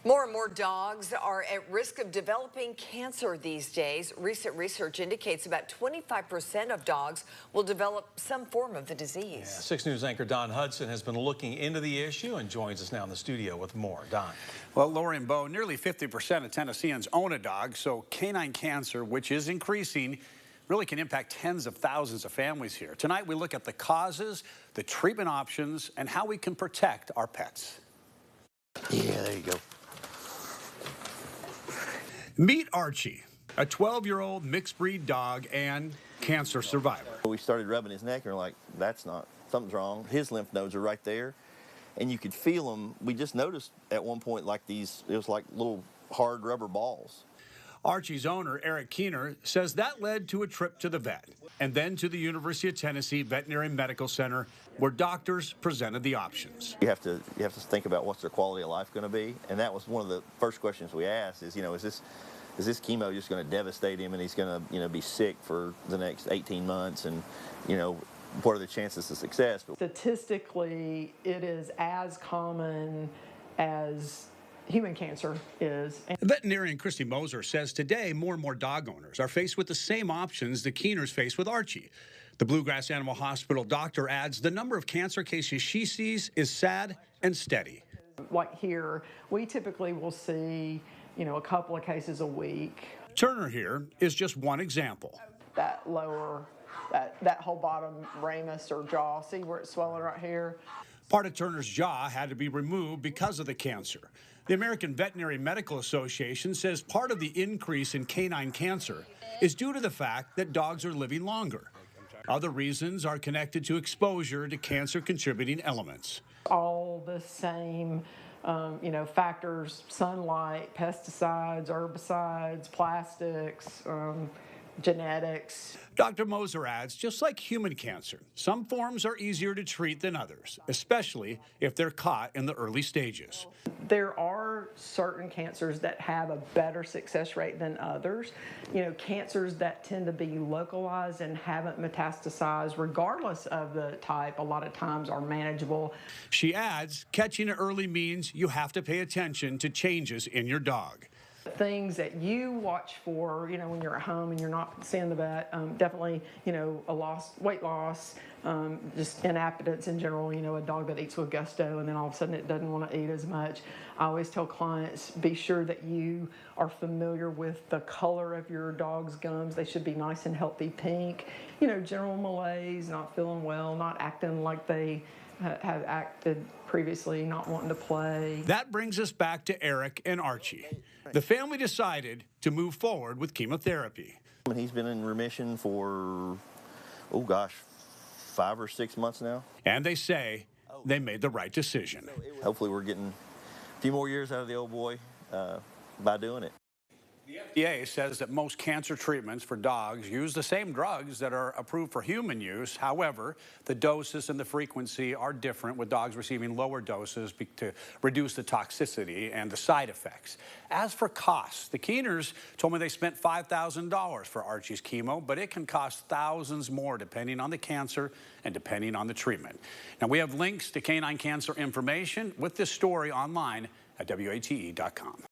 More and more dogs are at risk of developing cancer these days. Recent research indicates about 25% of dogs will develop some form of the disease. Yeah, 6 News anchor Don Hudson has been looking into the issue and joins us now in the studio with more. Don. Well, Lori and Bo, nearly 50% of Tennesseans own a dog, so canine cancer, which is increasing, really can impact tens of thousands of families here. Tonight, we look at the causes, the treatment options, and how we can protect our pets. Yeah, there you go. Meet Archie, a 12-year-old mixed breed dog and cancer survivor. We started rubbing his neck and we're like, something's wrong. His lymph nodes are right there. And you could feel them. We just noticed at one point it was like little hard rubber balls. Archie's owner, Eric Keener, says that led to a trip to the vet and then to the University of Tennessee Veterinary Medical Center, where doctors presented the options. You have to think about what's their quality of life going to be, and that was one of the first questions we asked. Is this chemo just going to devastate him, and he's going to be sick for the next 18 months, and what are the chances of success? Statistically, it is as common as human cancer is. Veterinarian Christy Moser says today more and more dog owners are faced with the same options the Keeners face with Archie. The Bluegrass Animal Hospital doctor adds the number of cancer cases she sees is sad and steady. Like here, we typically will see, a couple of cases a week. Turner here is just one example. That lower, that whole bottom ramus or jaw, see where it's swelling right here? Part of Turner's jaw had to be removed because of the cancer. The American Veterinary Medical Association says part of the increase in canine cancer is due to the fact that dogs are living longer. Other reasons are connected to exposure to cancer-contributing elements. All the same, factors: sunlight, pesticides, herbicides, plastics, genetics. Dr. Moser adds, just like human cancer, some forms are easier to treat than others, especially if they're caught in the early stages. There are certain cancers that have a better success rate than others. Cancers that tend to be localized and haven't metastasized, regardless of the type, a lot of times are manageable. She adds, catching it early means you have to pay attention to changes in your dog. Things that you watch for, when you're at home and you're not seeing the vet, definitely, weight loss, just inappetence in general, a dog that eats with gusto and then all of a sudden it doesn't want to eat as much. I always tell clients, be sure that you are familiar with the color of your dog's gums. They should be nice and healthy pink. General malaise, not feeling well, not acting like they have acted previously, not wanting to play. That brings us back to Eric and Archie. The family decided to move forward with chemotherapy. He's been in remission for, 5 or 6 months now. And they say they made the right decision. Hopefully we're getting a few more years out of the old boy by doing it. The FDA says that most cancer treatments for dogs use the same drugs that are approved for human use. However, the doses and the frequency are different, with dogs receiving lower doses to reduce the toxicity and the side effects. As for costs, the Keeners told me they spent $5,000 for Archie's chemo, but it can cost thousands more depending on the cancer and depending on the treatment. Now, we have links to canine cancer information with this story online at WATE.com.